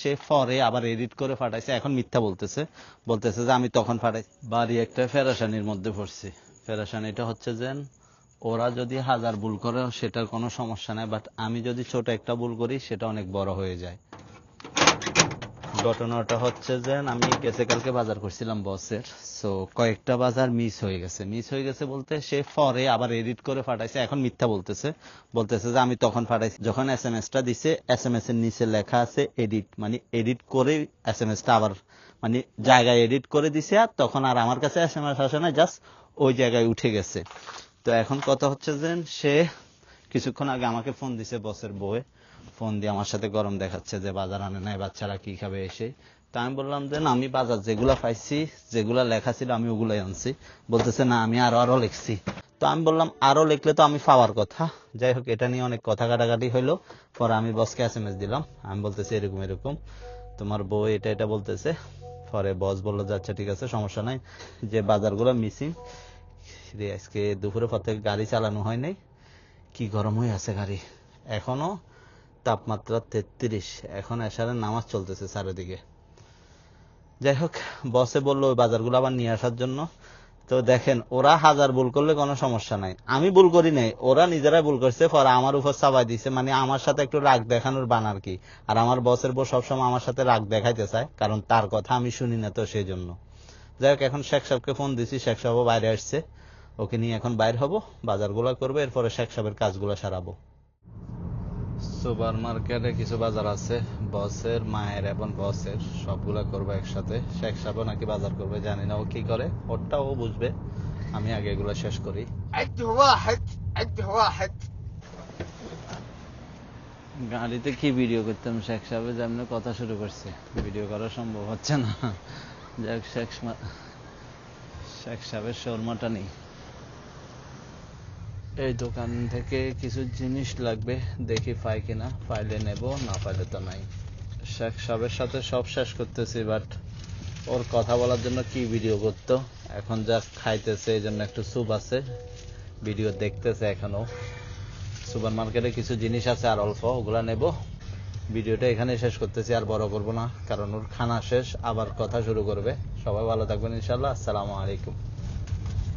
সে পরে আবার এডিট করে পাঠাইছে, এখন মিথ্যা বলতেছে, বলতেছে যে আমি তখন পাঠাইছি। বাড়ি একটা ফেরাসানির মধ্যে পড়ছি। ফেরাসানিটা হচ্ছে যে ওরা যদি 1000 ভুল করে সেটার কোনো সমস্যা নাই, বাট আমি যদি ছোট একটা ভুল করি সেটা অনেক বড় হয়ে যায়। ঘটনাটা হচ্ছে যে আমি গেছে কালকে বাজার করছিলাম বসের, সো কয়েকটা বাজার মিস হয়ে গেছে বলতে সে পরে আবার এডিট করে পাঠাইছে, এখন মিথ্যা বলতেছে, বলতেছে যে আমি তখন পাঠাইছি। যখন এসএমএসটা দিছে এসএমএস এর নিচে লেখা আছে এডিট, মানে এডিট করে এসএমএসটা আবার মানে জায়গায় এডিট করে দিছে, আর তখন আর আমার কাছে এসএমএস আসে না, জাস্ট ওই জায়গায় উঠে গেছে। তো এখন কথা হচ্ছে যে সে কিছুক্ষণ আগে আমাকে ফোন দিছে, বসের বউয়ে ফোন দিয়ে আমার সাথে গরম দেখাচ্ছে যে বাজার আনে নাই, বাচ্চারা কি খাবে এসে। তো আমি বললাম যে না, আমি বাজার যেগুলা পাইছি, যেগুলা লেখা ছিল আমি ওগুলাই আনছি। বলতেছে না, আমি আরো লিখছি। তো আমি বললাম আরো লিখলে তো আমি পাওয়ার কথা। যাই হোক, এটা নিয়ে অনেক কথা কাটাকাটি হইলো। পরে আমি বসকে এসএমএস দিলাম, আমি বলতেছি এরকম এরকম তোমার বউ এটা বলতেছে। পরে বস বললো যে আচ্ছা ঠিক আছে, সমস্যা নাই, যে বাজারগুলো মিসিং। আজকে দুপুরে পর থেকে গাড়ি চালানো হয় নাই, কি গরম হয়ে আছে গাড়ি এখনো, তাপমাত্রা 33, এখন এশারের নামাজ চলতেছে চারিদিকে। যাই হোক, বসে বললো ওই বাজারগুলো আবার নিয়ে আসার জন্য। তো দেখেন, ওরা 1000 ভুল করলে কোনো সমস্যা নাই, আমি ভুল করি নাই, ওরা নিজেরাই ভুল করছে, পরে আমার উপর চাপাই দিছে, মানে আমার সাথে একটু রাগ দেখানোর বানার কি। আর আমার বসের বউ সবসময় আমার সাথে রাগ দেখাইতে চায়, কারণ তার কথা আমি শুনি না, তো সেই জন্য। যাই হোক, এখন শেখ সাহেবকে ফোন দিছি, শেখ সাহেবও বাইরে আসছে, ওকে নিয়ে এখন বাইর হব, বাজারগুলো করবো, এরপরে শেখ সাহেবের কাজগুলো সারাবো। সুপার মার্কেটে কিছু বাজার আছে, বসের, মায়ের এবং বসের, সবগুলা করবো একসাথে। শেখ সাহেবও নাকি বাজার করবে, জানি না ও কি করে, ওরটা ও বুঝবে, আমি আগে এগুলো শেষ করি। গাড়িতে কি ভিডিও করতাম, শেখ সাহেবের যেমন কথা শুরু করছে, ভিডিও করা সম্ভব হচ্ছে না। যাক, শেখ সাহেবের শর্মাটা নেই। এই দোকান থেকে কিছু জিনিস লাগবে, দেখি পাই কিনা, পাইলে নেব, না পাইলে তো নাই। শেখ সাহেবের সাথে সব শেষ করতেছি, বাট ওর কথা বলার জন্য কি ভিডিও করতো, এখন যা খাইতেছে এই জন্য একটু স্যুপ আছে, ভিডিও দেখতেছে এখনো। সুপার মার্কেটে কিছু জিনিস আছে আর অল্প, ওগুলা নেব। ভিডিওটা এখানে শেষ করতেছি, আর বড় করব না, কারণ ওর খানা শেষ, আবার কথা শুরু করবে। সবাই ভালো থাকবেন ইনশাআল্লাহ, আসসালামু আলাইকুম।